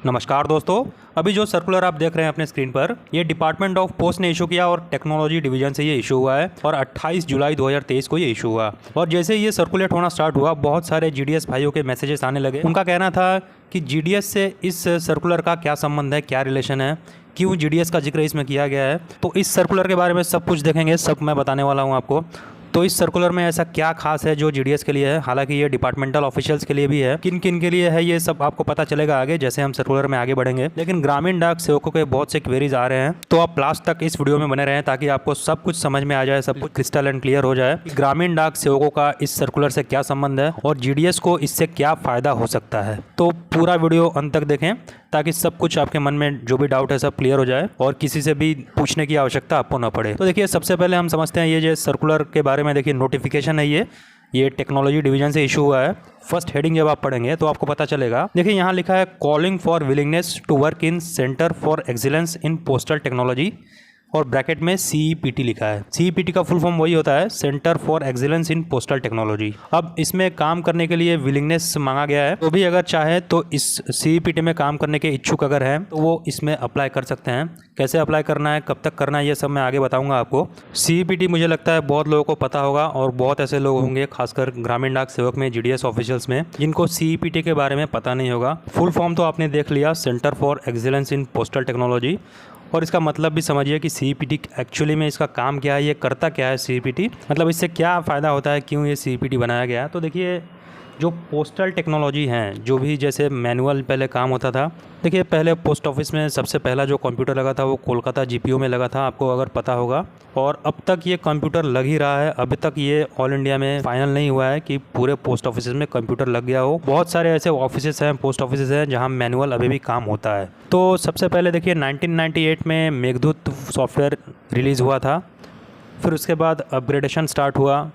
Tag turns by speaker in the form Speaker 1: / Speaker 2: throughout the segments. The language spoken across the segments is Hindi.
Speaker 1: नमस्कार दोस्तों। अभी जो सर्कुलर आप देख रहे हैं अपने स्क्रीन पर, ये डिपार्टमेंट ऑफ पोस्ट ने इशू किया और टेक्नोलॉजी डिवीजन से ये इशू हुआ है और 28 जुलाई 2023 को ये इशू हुआ। और जैसे ये सर्कुलेट होना स्टार्ट हुआ, बहुत सारे जीडीएस भाइयों के मैसेजेस आने लगे। उनका कहना था कि जीडीएस से इस सर्कुलर का क्या संबंध है, क्या रिलेशन है, क्यों जीडीएस का जिक्र इसमें किया गया है। तो इस सर्कुलर के बारे में सब कुछ देखेंगे, सब मैं बताने वाला हूँ आपको। तो इस सर्कुलर में ऐसा क्या खास है जो जीडीएस के लिए है, हालांकि ये डिपार्टमेंटल ऑफिशियल्स के लिए भी है। किन किन के लिए है ये सब आपको पता चलेगा आगे, जैसे हम सर्कुलर में आगे बढ़ेंगे। लेकिन ग्रामीण डाक सेवकों के बहुत से क्वेरीज आ रहे हैं, तो आप लास्ट तक इस वीडियो में बने रहें ताकि आपको सब कुछ समझ में आ जाए, सब कुछ क्रिस्टल एंड क्लियर हो जाए कि ग्रामीण डाक सेवकों का इस सर्कुलर से क्या संबंध है और जीडीएस को इससे क्या फायदा हो सकता है। तो पूरा वीडियो अंत तक देखें ताकि सब कुछ आपके मन में जो भी डाउट है सब क्लियर हो जाए और किसी से भी पूछने की आवश्यकता आपको न पड़े। तो देखिए, सबसे पहले हम समझते हैं ये जो सर्कुलर के बारे में। देखिए, नोटिफिकेशन है ये टेक्नोलॉजी डिवीजन से इशू हुआ है। फर्स्ट हेडिंग जब आप पढ़ेंगे तो आपको पता चलेगा। देखिए, यहाँ लिखा है calling for willingness to work in centre for excellence in postal technology और ब्रैकेट में सीईपीटी लिखा है। सीईपीटी का फुल फॉर्म वही होता है, centre for excellence in postal technology. अब इसमें काम करने के लिए विलिंगनेस मांगा गया है, तो भी अगर चाहे तो इस सीईपीटी में काम करने के इच्छुक अगर हैं तो वो इसमें अप्लाई कर सकते हैं। कैसे अप्लाई करना है, कब तक करना है, ये सब मैं आगे बताऊंगा आपको। सीईपीटी मुझे लगता है बहुत लोगों को पता होगा और बहुत ऐसे लोग होंगे खासकर ग्रामीण डाक सेवक में, जीडीएस ऑफिशियल्स में, जिनको सीईपीटी के बारे में पता नहीं होगा। फुल फॉर्म तो आपने देख लिया, centre for excellence in postal technology, और इसका मतलब भी समझिए कि सीईपीटी एक्चुअली में इसका काम क्या है, ये करता क्या है सीईपीटी, मतलब इससे क्या फ़ायदा होता है, क्यों ये सीईपीटी बनाया गया है। तो देखिए, जो पोस्टल टेक्नोलॉजी हैं, जो भी जैसे मैनुअल पहले काम होता था। देखिए, पहले पोस्ट ऑफिस में सबसे पहला जो कंप्यूटर लगा था वो कोलकाता जीपीओ में लगा था, आपको अगर पता होगा। और अब तक ये कंप्यूटर लग ही रहा है, अभी तक ये ऑल इंडिया में फाइनल नहीं हुआ है कि पूरे पोस्ट ऑफिस में कंप्यूटर लग गया हो। बहुत सारे ऐसे ऑफिस हैं, पोस्ट ऑफिस हैं जहाँ मैनुअल अभी भी काम होता है। तो सबसे पहले देखिए 1998 में मेघदूत सॉफ्टवेयर रिलीज़ हुआ था। फिर उसके बाद अपग्रेडेशन स्टार्ट हुआ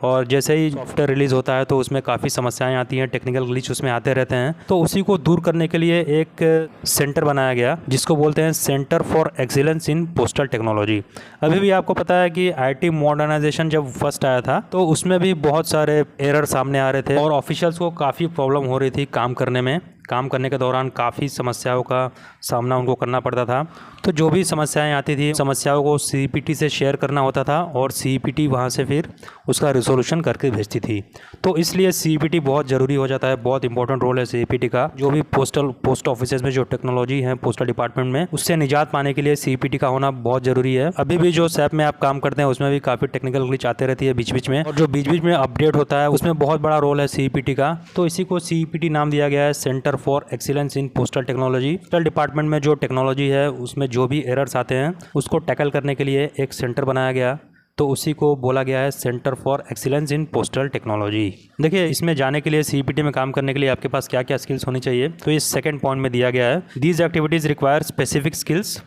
Speaker 1: और जैसे ही सॉफ्टवेयर रिलीज़ होता है तो उसमें काफ़ी समस्याएं आती हैं, टेक्निकल ग्लिच उसमें आते रहते हैं। तो उसी को दूर करने के लिए एक सेंटर बनाया गया जिसको बोलते हैं centre for excellence in postal technology. अभी भी आपको पता है कि आईटी मॉडर्नाइजेशन जब फर्स्ट आया था तो उसमें भी बहुत सारे एरर सामने आ रहे थे और ऑफिशियल्स को काफ़ी प्रॉब्लम हो रही थी काम करने में। काम करने के दौरान काफ़ी समस्याओं का सामना उनको करना पड़ता था। तो जो भी समस्याएं आती थी, समस्याओं को सीईपीटी से शेयर करना होता था और सीईपीटी वहां से फिर उसका रिजोल्यूशन करके भेजती थी। तो इसलिए सीईपीटी बहुत ज़रूरी हो जाता है, बहुत इंपॉर्टेंट रोल है सीईपीटी का। जो भी पोस्ट ऑफिस में जो टेक्नोलॉजी है पोस्टल डिपार्टमेंट में, उससे निजात पाने के लिए सीईपीटी का होना बहुत ज़रूरी है। अभी भी जो सैप में आप काम करते हैं उसमें भी काफ़ी टेक्निकल ग्लिच आते रहती है बीच बीच में, और जो बीच बीच में अपडेट होता है उसमें बहुत बड़ा रोल है सीईपीटी का। तो इसी को सीईपीटी नाम दिया गया है, centre for excellence in postal technology. Postal department में जो टेक्नोलॉजी है उसमें जो भी एरर्स आते हैं उसको टैकल करने के लिए एक सेंटर बनाया गया, तो उसी को बोला गया है centre for excellence in postal technology. देखिए, इसमें जाने के लिए सीईपीटी में काम करने के लिए आपके पास क्या क्या स्किल्स होनी चाहिए, तो इस सेकंड पॉइंट में दिया गया है। These activities require specific skills,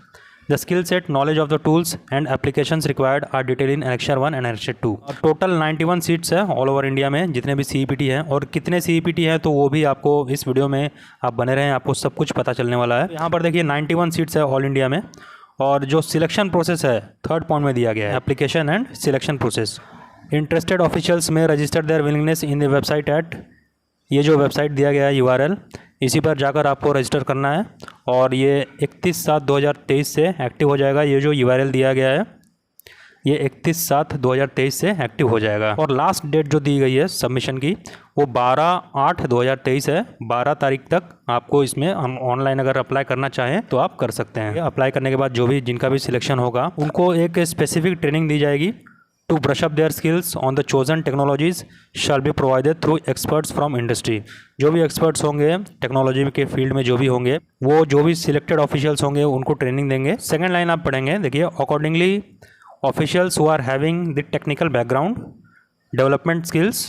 Speaker 1: the skill set, knowledge of the tools and applications required are detail in annexure 1 and annexure 2। Total 91 seats है ऑल ओवर इंडिया में जितने भी सीईपीटी हैं, और कितने सीईपीटी हैं तो वो भी आपको इस वीडियो में आप बने रहें, आपको सब कुछ पता चलने वाला है। यहाँ पर देखिए 91 सीट्स है ऑल इंडिया में, और जो सिलेक्शन प्रोसेस है थर्ड पॉइंट में दिया गया है, application and selection process. Interested officials में register their willingness in the website at, ये जो वेबसाइट दिया गया है यूआरएल, इसी पर जाकर आपको रजिस्टर करना है और ये 31/7/2023 से एक्टिव हो जाएगा। ये जो यूआरएल दिया गया है ये 31/7/2023 से एक्टिव हो जाएगा। और लास्ट डेट जो दी गई है सबमिशन की वो 12/8/2023 है। 12 तारीख तक आपको इसमें हम ऑनलाइन अगर अप्लाई करना चाहें तो आप कर सकते हैं। अप्लाई करने के बाद जो भी जिनका भी सिलेक्शन होगा उनको एक स्पेसिफिक ट्रेनिंग दी जाएगी to brush up their skills on the chosen technologies shall be provided through experts from industry. जो भी एक्सपर्ट्स होंगे टेक्नोलॉजी के फील्ड में, जो भी होंगे, वो जो भी सिलेक्टेड ऑफिशियल्स होंगे उनको ट्रेनिंग देंगे। सेकेंड लाइन आप पढ़ेंगे, देखिए, accordingly officials who are having the technical background, development skills,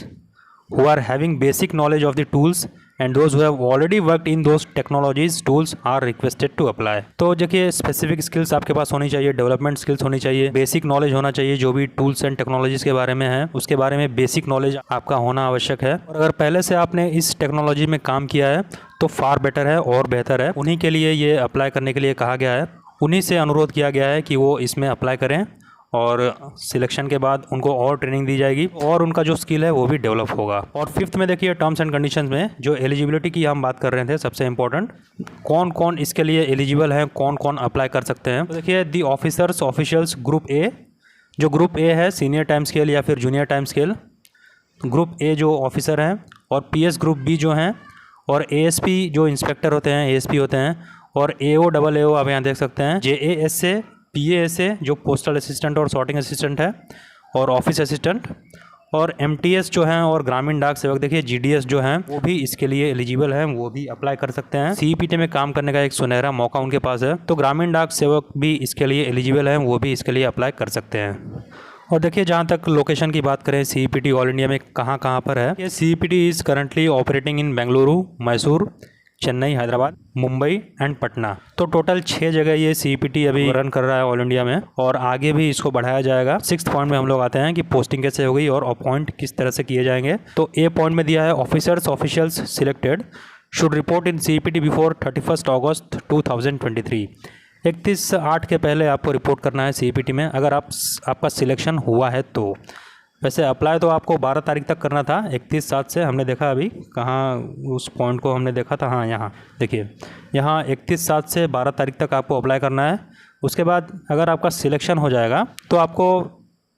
Speaker 1: who are having basic knowledge of the tools and those who have already worked in those technologies tools are requested to apply। तो देखिए, स्पेसिफिक स्किल्स आपके पास होनी चाहिए, डेवलपमेंट स्किल्स होनी चाहिए, बेसिक नॉलेज होना चाहिए, जो भी टूल्स एंड टेक्नोलॉजीज के बारे में है उसके बारे में बेसिक नॉलेज आपका होना आवश्यक है। और अगर पहले से आपने इस टेक्नोलॉजी में काम किया है तो फार बेटर है और बेहतर है। उन्हीं के लिए ये अप्लाई करने के लिए कहा गया है, उन्हीं से अनुरोध किया गया है कि वो इसमें अप्लाई करें और सिलेक्शन के बाद उनको और ट्रेनिंग दी जाएगी और उनका जो स्किल है वो भी डेवलप होगा। और फिफ्थ में देखिए टर्म्स एंड कंडीशंस में जो एलिजिबिलिटी की हम बात कर रहे थे, सबसे इंपॉर्टेंट कौन कौन इसके लिए एलिजिबल हैं, कौन कौन अप्लाई कर सकते हैं। तो देखिए दी ऑफिसर्स ऑफिशियल्स ग्रुप ए, जो ग्रुप ए है सीनियर टाइम स्केल या फिर junior time scale, group A जो ऑफिसर हैं, और पीएस ग्रुप बी जो हैं, और एएसपी जो इंस्पेक्टर होते हैं, एएसपी होते हैं, और एओ डबल एओ आप यहाँ देख सकते हैं, जेएएस से पीएएस जो पोस्टल असिस्टेंट और सॉर्टिंग असिस्टेंट है, और ऑफिस असिस्टेंट, और एमटीएस जो हैं, और ग्रामीण डाक सेवक देखिए जीडीएस जो हैं वो भी इसके लिए एलिजिबल हैं, वो भी अप्लाई कर सकते हैं। सीईपीटी में काम करने का एक सुनहरा मौका उनके पास है, तो ग्रामीण डाक सेवक भी इसके लिए एलिजिबल हैं, वो भी इसके लिए अप्लाई कर सकते हैं। और देखिए जहाँ तक लोकेशन की बात करें, सीईपीटी ऑल इंडिया में कहाँ कहाँ पर है। ये CEPT is currently operating in Bengaluru, Mysore, Chennai, Hyderabad, Mumbai and Patna. तो टोटल 6 जगह ये सीईपीटी अभी रन कर रहा है ऑल इंडिया में, और आगे भी इसको बढ़ाया जाएगा। 6th पॉइंट में हम लोग आते हैं कि पोस्टिंग कैसे होगी और अपॉइंट किस तरह से किए जाएंगे। तो ए पॉइंट में दिया है officers officials selected should report in CEPT before 31 अगस्त 2023। 31/8 के पहले आपको रिपोर्ट करना है सीईपीटी में, अगर आपका सिलेक्शन हुआ है तो। वैसे अप्लाई तो आपको 12 तारीख तक करना था, 31/7 से हमने देखा, अभी कहाँ उस पॉइंट को हमने देखा था, हाँ यहाँ देखिए, यहाँ 31/7 से 12 तारीख तक आपको अप्लाई करना है। उसके बाद अगर आपका सिलेक्शन हो जाएगा तो आपको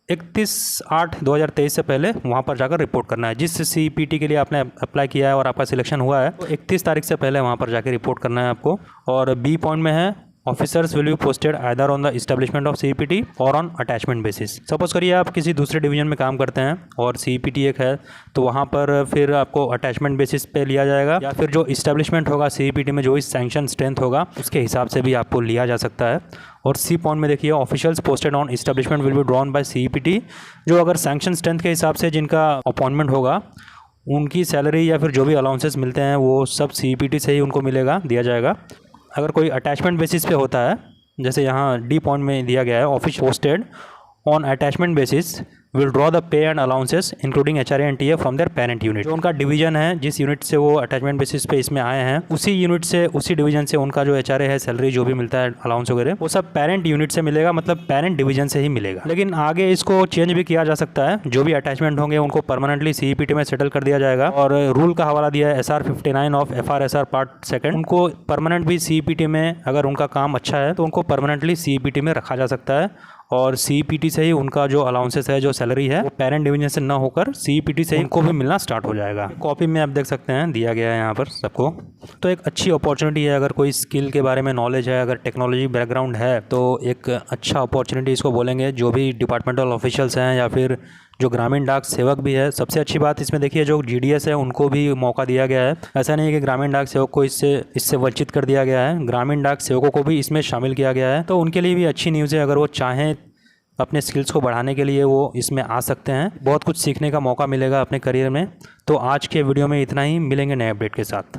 Speaker 1: 31/8/2023 से पहले वहाँ पर जाकर रिपोर्ट करना है। जिस सीईपीटी के लिए आपने अप्लाई किया है और आपका सिलेक्शन हुआ है, तो 31 तारीख से पहले वहाँ पर जाकर रिपोर्ट करना है आपको। और बी पॉइंट में है officers will be posted either on the establishment of CEPT और ऑन अटैचमेंट बेसिस। सपोज करिए आप किसी दूसरे डिवीजन में काम करते हैं और सीईपीटी एक है, तो वहाँ पर फिर आपको अटैचमेंट बेसिस पे लिया जाएगा, या फिर जो इस्टेब्लिशमेंट होगा सीईपीटी में, जो इस सैंक्शन स्ट्रेंथ होगा उसके हिसाब से भी आपको लिया जा सकता है। और सी पॉइंट में देखिए officials posted on establishment will be drawn by CEPT, जो अगर सैंक्शन स्ट्रेंथ के हिसाब से जिनका अपॉइंटमेंट होगा उनकी सैलरी या फिर जो भी अलाउंसेस मिलते हैं वो सब सीईपीटी से ही उनको मिलेगा, दिया जाएगा। अगर कोई अटैचमेंट बेसिस पे होता है, जैसे यहाँ डी पॉइंट में दिया गया है office posted on attachment basis will draw the pay and allowances including HRA and TA from there parent unit. जो उनका डिवीजन है, जिस यूनिट से वो अटैचमेंट बेसिस पे इसमें आए हैं, उसी यूनिट से, उसी डिवीजन से उनका जो एचआरए है, सैलरी जो भी मिलता है, अलाउंस वगैरह, वो सब पेरेंट यूनिट से मिलेगा, मतलब पेरेंट डिवीजन से ही मिलेगा। लेकिन आगे इसको चेंज भी किया जा सकता है, जो भी अटैचमेंट होंगे उनको परमानेंटली सीईपीटी में सेटल कर दिया जाएगा। और रूल का हवाला दिया है SR 59 ऑफ FRSR पार्ट 2, उनको परमानेंट भी सीईपीटी में, अगर उनका काम अच्छा है तो उनको परमानेंटली सीईपीटी में रखा जा सकता है, और सीईपीटी से ही उनका जो अलाउंसेस है, जो सैलरी है, वो पेरेंट डिवीजन से ना होकर सीईपीटी से ही उनको भी मिलना स्टार्ट हो जाएगा। कॉपी में आप देख सकते हैं दिया गया है यहाँ पर सबको। तो एक अच्छी अपॉर्चुनिटी है, अगर कोई स्किल के बारे में नॉलेज है, अगर टेक्नोलॉजी बैकग्राउंड है, तो एक अच्छा अपॉर्चुनिटी इसको बोलेंगे। जो भी डिपार्टमेंटल ऑफिशियल्स हैं या फिर जो ग्रामीण डाक सेवक भी है, सबसे अच्छी बात इसमें देखिए जो जीडीएस है उनको भी मौका दिया गया है। ऐसा नहीं है कि ग्रामीण डाक सेवक को इससे वंचित कर दिया गया है, ग्रामीण डाक सेवकों को भी इसमें शामिल किया गया है। तो उनके लिए भी अच्छी न्यूज़ है, अगर वो चाहें अपने स्किल्स को बढ़ाने के लिए वो इसमें आ सकते हैं, बहुत कुछ सीखने का मौका मिलेगा अपने करियर में। तो आज के वीडियो में इतना ही, मिलेंगे नए अपडेट के साथ।